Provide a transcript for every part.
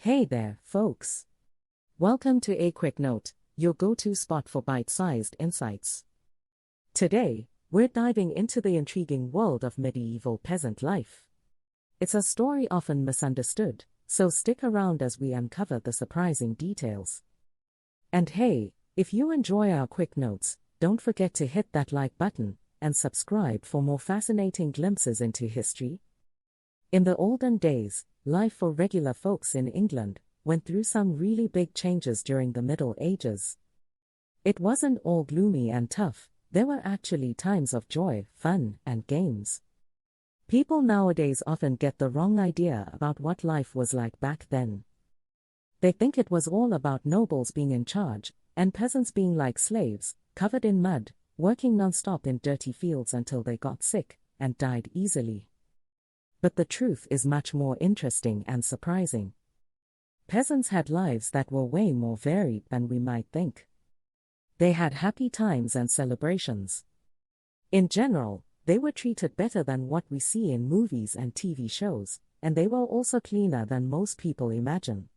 Hey there, folks. Welcome to A Quick Note, your go-to spot for bite-sized insights. Today, we're diving into the intriguing world of medieval peasant life. It's a story often misunderstood, so stick around as we uncover the surprising details. And hey, if you enjoy our quick notes, don't forget to hit that like button and subscribe for more fascinating glimpses into history. In the olden days, life for regular folks in England went through some really big changes during the Middle Ages. It wasn't all gloomy and tough, there were actually times of joy, fun, and games. People nowadays often get the wrong idea about what life was like back then. They think it was all about nobles being in charge, and peasants being like slaves, covered in mud, working non-stop in dirty fields until they got sick and died easily. But the truth is much more interesting and surprising. Peasants had lives that were way more varied than we might think. They had happy times and celebrations. In general, they were treated better than what we see in movies and TV shows, and they were also cleaner than most people imagine.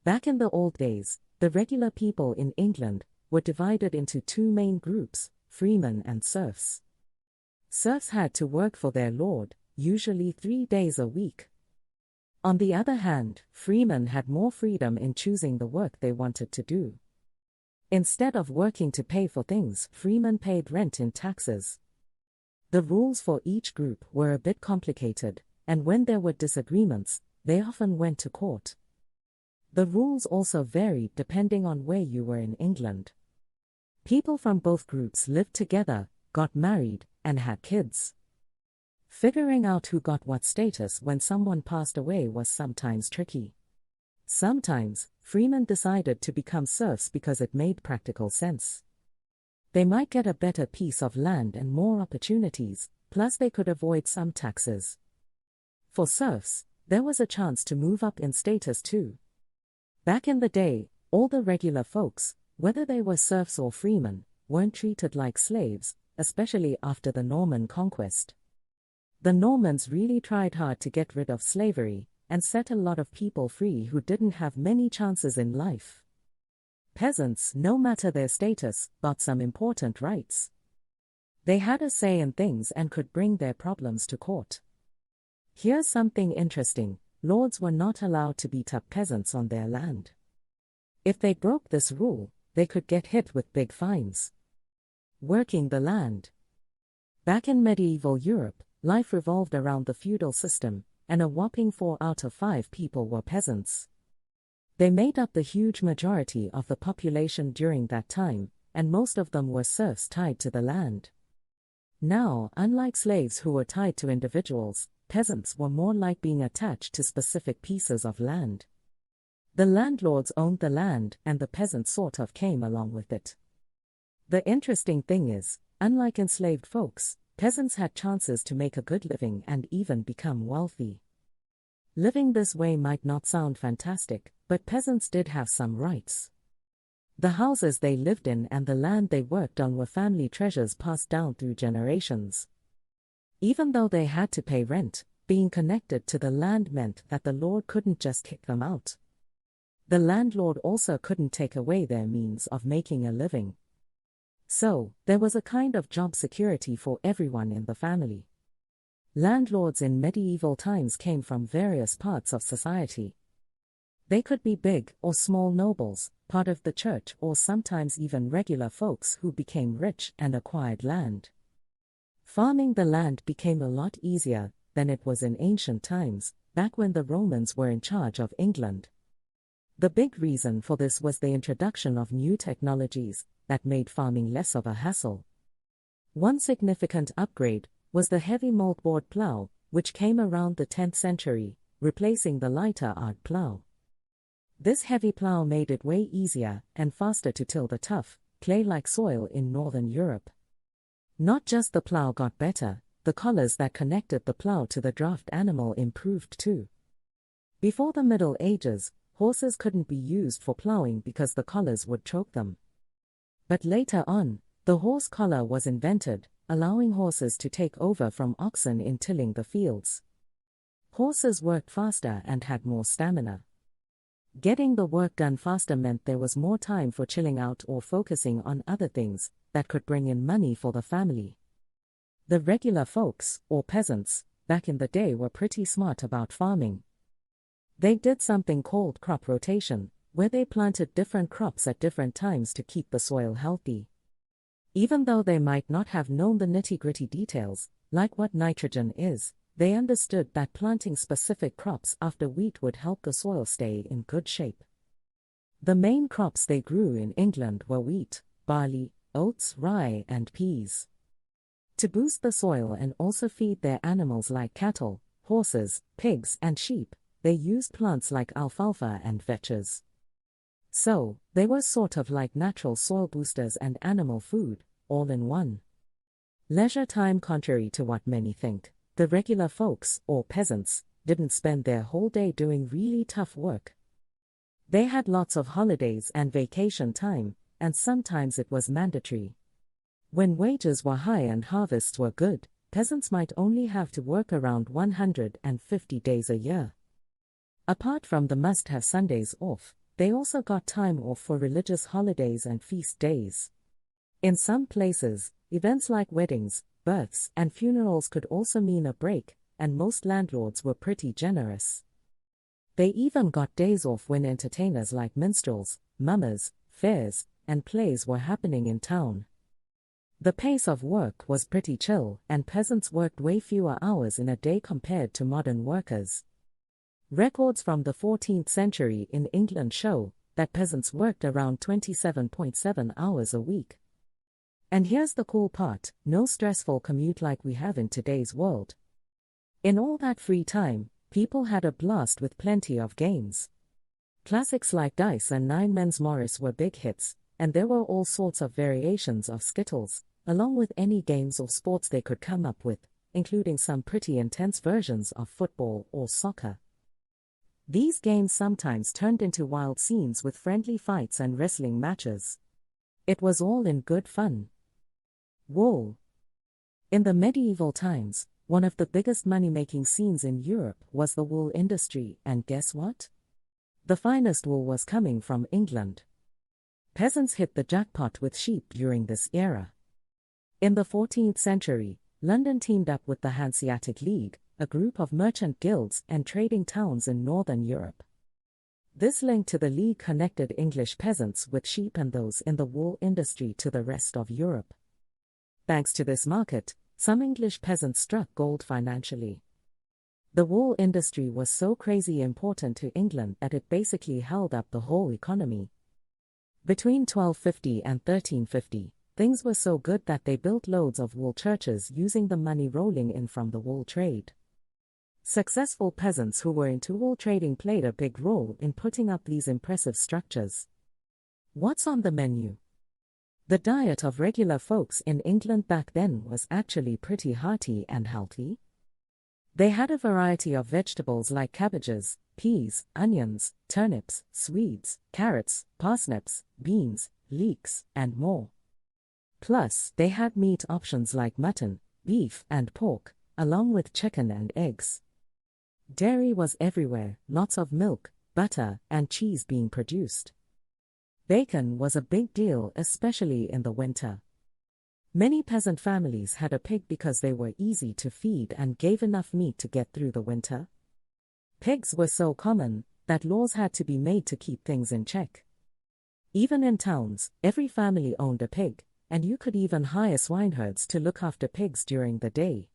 Back in the old days, the regular people in England were divided into two main groups, freemen and serfs. Serfs had to work for their lord, usually 3 days a week. On the other hand, freemen had more freedom in choosing the work they wanted to do. Instead of working to pay for things, freemen paid rent and taxes. The rules for each group were a bit complicated, and when there were disagreements, they often went to court. The rules also varied depending on where you were in England. People from both groups lived together, got married, and had kids. Figuring out who got what status when someone passed away was sometimes tricky. Sometimes, freemen decided to become serfs because it made practical sense. They might get a better piece of land and more opportunities, plus they could avoid some taxes. For serfs, there was a chance to move up in status too. Back in the day, all the regular folks, whether they were serfs or freemen, weren't treated like slaves, especially after the Norman conquest. The Normans really tried hard to get rid of slavery, and set a lot of people free who didn't have many chances in life. Peasants, no matter their status, got some important rights. They had a say in things and could bring their problems to court. Here's something interesting: lords were not allowed to beat up peasants on their land. If they broke this rule, they could get hit with big fines. Working the land. Back in medieval Europe, life revolved around the feudal system, and a whopping 4 out of 5 people were peasants. They made up the huge majority of the population during that time, and most of them were serfs tied to the land. Now, unlike slaves who were tied to individuals, peasants were more like being attached to specific pieces of land. The landlords owned the land, and the peasants sort of came along with it. The interesting thing is, unlike enslaved folks, peasants had chances to make a good living and even become wealthy. Living this way might not sound fantastic, but peasants did have some rights. The houses they lived in and the land they worked on were family treasures passed down through generations. Even though they had to pay rent, being connected to the land meant that the lord couldn't just kick them out. The landlord also couldn't take away their means of making a living. So, there was a kind of job security for everyone in the family. Landlords in medieval times came from various parts of society. They could be big or small nobles, part of the church, or sometimes even regular folks who became rich and acquired land. Farming the land became a lot easier than it was in ancient times, back when the Romans were in charge of England. The big reason for this was the introduction of new technologies that made farming less of a hassle. One significant upgrade was the heavy moldboard plow, which came around the 10th century, replacing the lighter art plow. This heavy plow made it way easier and faster to till the tough, clay-like soil in northern Europe. Not just the plow got better, the collars that connected the plow to the draft animal improved too. Before the Middle Ages, horses couldn't be used for plowing because the collars would choke them. But later on, the horse collar was invented, allowing horses to take over from oxen in tilling the fields. Horses worked faster and had more stamina. Getting the work done faster meant there was more time for chilling out or focusing on other things that could bring in money for the family. The regular folks, or peasants, back in the day were pretty smart about farming. They did something called crop rotation, where they planted different crops at different times to keep the soil healthy. Even though they might not have known the nitty-gritty details, like what nitrogen is, they understood that planting specific crops after wheat would help the soil stay in good shape. The main crops they grew in England were wheat, barley, oats, rye, and peas. To boost the soil and also feed their animals like cattle, horses, pigs, and sheep, they used plants like alfalfa and vetches. So, they were sort of like natural soil boosters and animal food, all in one. Leisure time. Contrary to what many think, the regular folks, or peasants, didn't spend their whole day doing really tough work. They had lots of holidays and vacation time, and sometimes it was mandatory. When wages were high and harvests were good, peasants might only have to work around 150 days a year. Apart from the must-have Sundays off, they also got time off for religious holidays and feast days. In some places, events like weddings, births, and funerals could also mean a break, and most landlords were pretty generous. They even got days off when entertainers like minstrels, mummers, fairs, and plays were happening in town. The pace of work was pretty chill, and peasants worked way fewer hours in a day compared to modern workers. Records from the 14th century in England show that peasants worked around 27.7 hours a week. And here's the cool part: no stressful commute like we have in today's world. In all that free time, people had a blast with plenty of games. Classics like Dice and Nine Men's Morris were big hits, and there were all sorts of variations of Skittles, along with any games or sports they could come up with, including some pretty intense versions of football or soccer. These games sometimes turned into wild scenes with friendly fights and wrestling matches. It was all in good fun. Wool. In the medieval times, one of the biggest money-making scenes in Europe was the wool industry, and guess what? The finest wool was coming from England. Peasants hit the jackpot with sheep during this era. In the 14th century, London teamed up with the Hanseatic League, a group of merchant guilds and trading towns in northern Europe. This link to the league connected English peasants with sheep and those in the wool industry to the rest of Europe. Thanks to this market, some English peasants struck gold financially. The wool industry was so crazy important to England that it basically held up the whole economy. Between 1250 and 1350, things were so good that they built loads of wool churches using the money rolling in from the wool trade. Successful peasants who were into wool trading played a big role in putting up these impressive structures. What's on the menu? The diet of regular folks in England back then was actually pretty hearty and healthy. They had a variety of vegetables like cabbages, peas, onions, turnips, swedes, carrots, parsnips, beans, leeks, and more. Plus, they had meat options like mutton, beef, and pork, along with chicken and eggs. Dairy was everywhere, lots of milk, butter, and cheese being produced. Bacon was a big deal, especially in the winter. Many peasant families had a pig because they were easy to feed and gave enough meat to get through the winter. Pigs were so common that laws had to be made to keep things in check. Even in towns, every family owned a pig, and you could even hire swineherds to look after pigs during the day.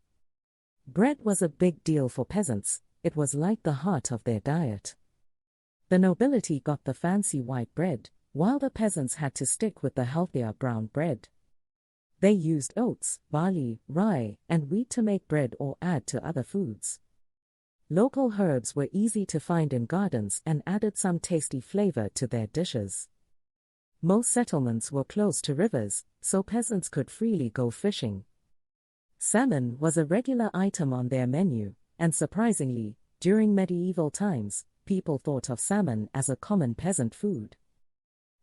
Bread was a big deal for peasants. It was like the heart of their diet. The nobility got the fancy white bread, while the peasants had to stick with the healthier brown bread. They used oats, barley, rye, and wheat to make bread or add to other foods. Local herbs were easy to find in gardens and added some tasty flavor to their dishes. Most settlements were close to rivers, so peasants could freely go fishing. Salmon was a regular item on their menu, and surprisingly, during medieval times, people thought of salmon as a common peasant food.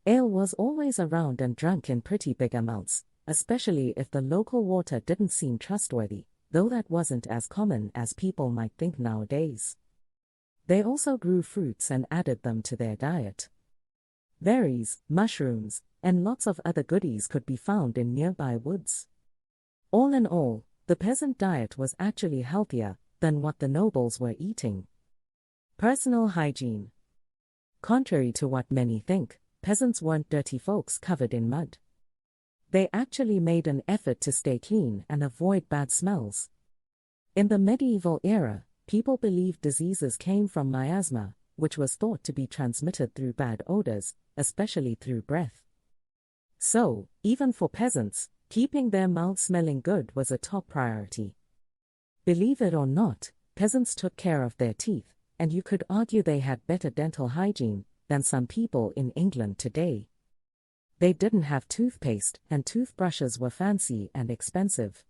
Ale was always around and drunk in pretty big amounts, especially if the local water didn't seem trustworthy, though that wasn't as common as people might think nowadays. They also grew fruits and added them to their diet. Berries, mushrooms, and lots of other goodies could be found in nearby woods. All in all, the peasant diet was actually healthier than what the nobles were eating. Personal hygiene. Contrary to what many think, peasants weren't dirty folks covered in mud. They actually made an effort to stay clean and avoid bad smells. In the medieval era, people believed diseases came from miasma, which was thought to be transmitted through bad odors, especially through breath. So, even for peasants, keeping their mouths smelling good was a top priority. Believe it or not, peasants took care of their teeth, and you could argue they had better dental hygiene than some people in England today. They didn't have toothpaste, and toothbrushes were fancy and expensive.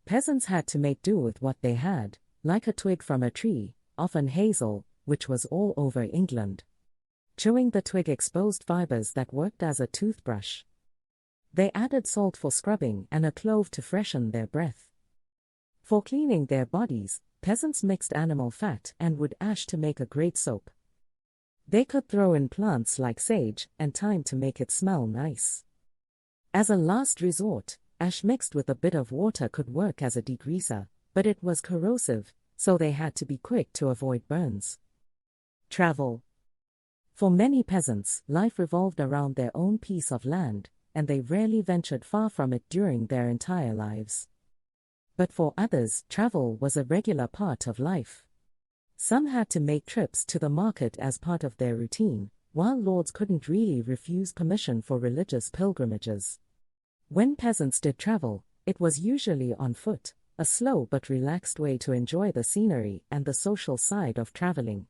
Peasants had to make do with what they had, like a twig from a tree, often hazel, which was all over England. Chewing the twig exposed fibers that worked as a toothbrush. They added salt for scrubbing and a clove to freshen their breath. For cleaning their bodies, peasants mixed animal fat and wood ash to make a great soap. They could throw in plants like sage and thyme to make it smell nice. As a last resort, ash mixed with a bit of water could work as a degreaser, but it was corrosive, so they had to be quick to avoid burns. Travel. For many peasants, life revolved around their own piece of land, and they rarely ventured far from it during their entire lives. But for others, travel was a regular part of life. Some had to make trips to the market as part of their routine, while lords couldn't really refuse permission for religious pilgrimages. When peasants did travel, it was usually on foot, a slow but relaxed way to enjoy the scenery and the social side of traveling.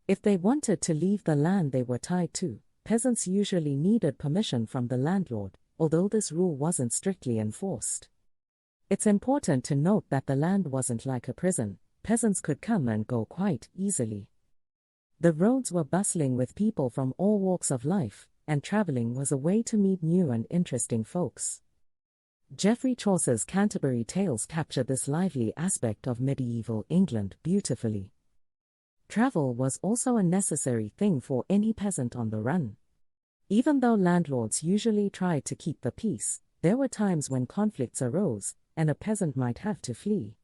If they wanted to leave the land they were tied to, peasants usually needed permission from the landlord, although this rule wasn't strictly enforced. It's important to note that the land wasn't like a prison. Peasants could come and go quite easily. The roads were bustling with people from all walks of life, and traveling was a way to meet new and interesting folks. Geoffrey Chaucer's Canterbury Tales capture this lively aspect of medieval England beautifully. Travel was also a necessary thing for any peasant on the run. Even though landlords usually tried to keep the peace, there were times when conflicts arose, and a peasant might have to flee.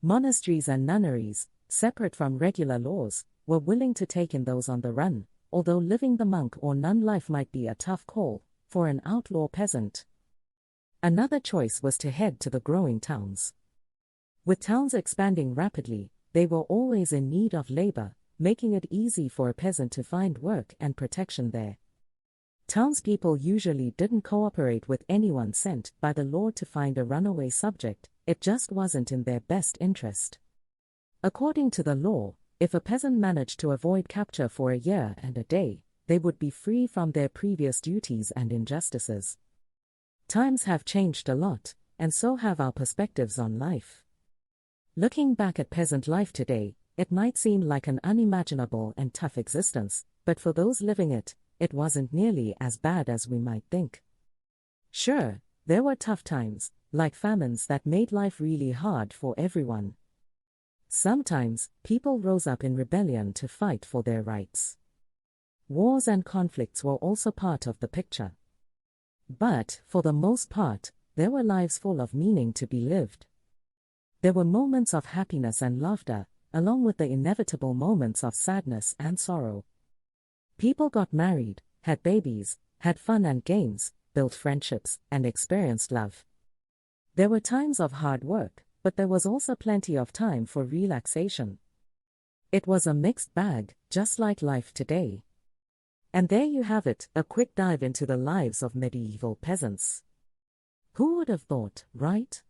Monasteries and nunneries, separate from regular laws, were willing to take in those on the run, although living the monk or nun life might be a tough call for an outlaw peasant. Another choice was to head to the growing towns. With towns expanding rapidly, they were always in need of labor, making it easy for a peasant to find work and protection there. Townspeople usually didn't cooperate with anyone sent by the lord to find a runaway subject. It just wasn't in their best interest. According to the law, if a peasant managed to avoid capture for a year and a day, they would be free from their previous duties and injustices. Times have changed a lot, and so have our perspectives on life. Looking back at peasant life today, it might seem like an unimaginable and tough existence, but for those living it, it wasn't nearly as bad as we might think. Sure, there were tough times, like famines that made life really hard for everyone. Sometimes, people rose up in rebellion to fight for their rights. Wars and conflicts were also part of the picture. But, for the most part, there were lives full of meaning to be lived. There were moments of happiness and laughter, along with the inevitable moments of sadness and sorrow. People got married, had babies, had fun and games, built friendships, and experienced love. There were times of hard work, but there was also plenty of time for relaxation. It was a mixed bag, just like life today. And there you have it, a quick dive into the lives of medieval peasants. Who would have thought, right?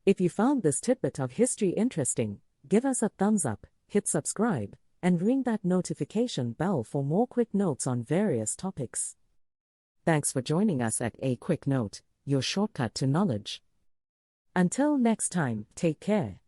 If you found this tidbit of history interesting, give us a thumbs up, hit subscribe, and ring that notification bell for more quick notes on various topics. Thanks for joining us at A Quick Note, your shortcut to knowledge. Until next time, take care.